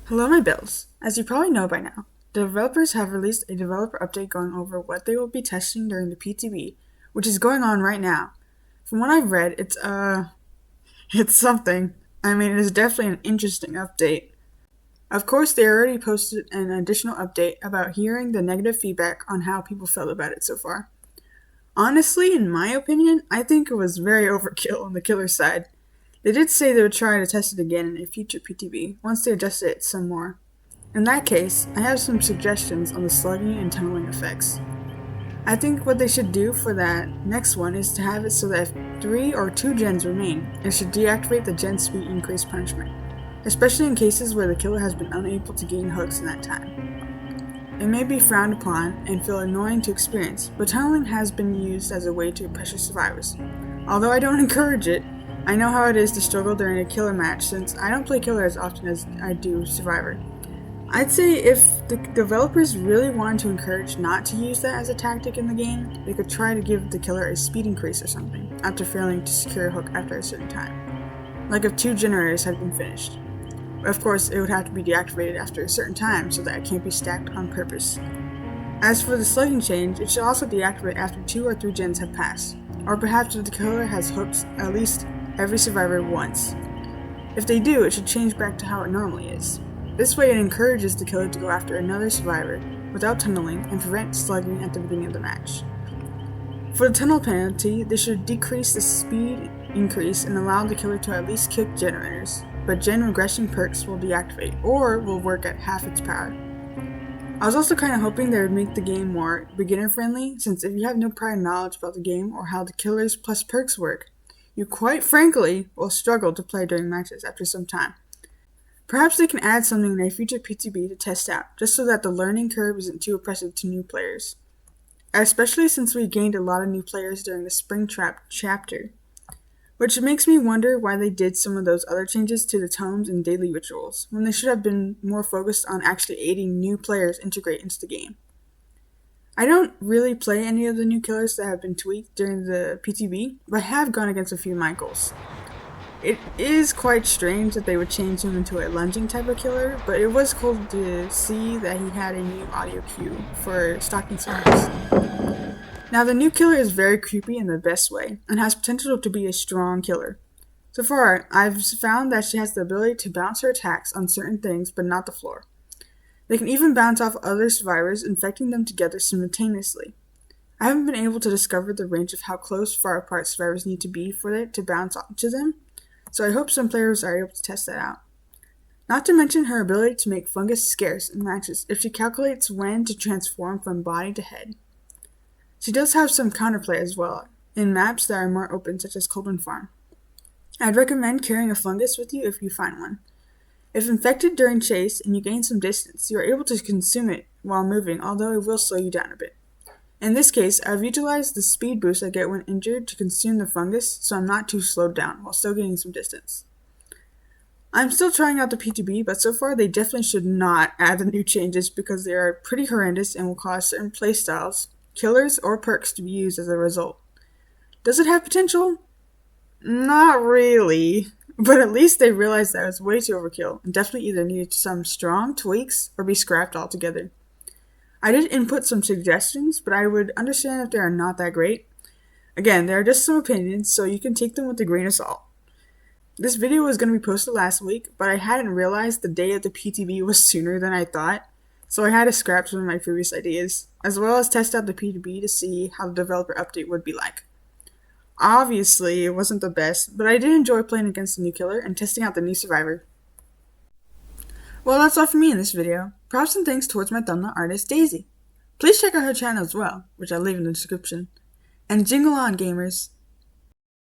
Hello my bills. As you probably know by now, developers have released a developer update going over what they will be testing during the PTB, which is going on right now. From what I've read, it's something. I mean, it is definitely an interesting update. Of course, they already posted an additional update about hearing the negative feedback on how people felt about it so far. Honestly, in my opinion, I think it was very overkill on the killer side. They did say they would try to test it again in a future PTB once they adjusted it some more. In that case, I have some suggestions on the slugging and tunneling effects. I think what they should do for that next one is to have it so that if 3 or 2 gens remain, it should deactivate the gen speed increase punishment, especially in cases where the killer has been unable to gain hooks in that time. It may be frowned upon and feel annoying to experience, but tunneling has been used as a way to pressure survivors. Although I don't encourage it, I know how it is to struggle during a killer match since I don't play killer as often as I do survivor. I'd say if the developers really wanted to encourage not to use that as a tactic in the game, they could try to give the killer a speed increase or something after failing to secure a hook after a certain time. Like if 2 generators had been finished. But of course, it would have to be deactivated after a certain time so that it can't be stacked on purpose. As for the slugging change, it should also deactivate after 2 or 3 gens have passed, or perhaps if the killer has hooked at least every survivor once. If they do, it should change back to how it normally is. This way it encourages the killer to go after another survivor without tunneling and prevent slugging at the beginning of the match. For the tunnel penalty, they should decrease the speed increase and allow the killer to at least kick generators, but gen regression perks will deactivate or will work at half its power. I was also kind of hoping they would make the game more beginner friendly, since if you have no prior knowledge about the game or how the killers plus perks work, you quite frankly will struggle to play during matches after some time. Perhaps they can add something in a future PTB to test out, just so that the learning curve isn't too oppressive to new players. Especially since we gained a lot of new players during the Springtrap chapter. Which makes me wonder why they did some of those other changes to the tomes and daily rituals, when they should have been more focused on actually aiding new players integrate into the game. I don't really play any of the new killers that have been tweaked during the PTB, but I have gone against a few Michaels. It is quite strange that they would change him into a lunging type of killer, but it was cool to see that he had a new audio cue for stalking survivors. Now the new killer is very creepy in the best way, and has potential to be a strong killer. So far, I've found that she has the ability to bounce her attacks on certain things, but not the floor. They can even bounce off other survivors, infecting them together simultaneously. I haven't been able to discover the range of how close far apart survivors need to be for it to bounce onto them, so I hope some players are able to test that out. Not to mention her ability to make fungus scarce in matches if she calculates when to transform from body to head. She does have some counterplay as well, in maps that are more open such as Coldman Farm. I'd recommend carrying a fungus with you if you find one. If infected during chase and you gain some distance, you are able to consume it while moving, although it will slow you down a bit. In this case, I've utilized the speed boost I get when injured to consume the fungus, so I'm not too slowed down while still gaining some distance. I'm still trying out the PTB, but so far they definitely should not add the new changes because they are pretty horrendous and will cause certain playstyles, killers, or perks to be used as a result. Does it have potential? Not really. But at least they realized that it was way too overkill and definitely either needed some strong tweaks or be scrapped altogether. I did input some suggestions, but I would understand if they are not that great. Again, they are just some opinions, so you can take them with a grain of salt. This video was going to be posted last week, but I hadn't realized the day of the PTB was sooner than I thought, so I had to scrap some of my previous ideas, as well as test out the PTB to see how the developer update would be like. Obviously, it wasn't the best, but I did enjoy playing against the new killer and testing out the new survivor. Well, that's all for me in this video. Props and thanks towards my thumbnail artist, Daisy. Please check out her channel as well, which I'll leave in the description. And jingle on, gamers!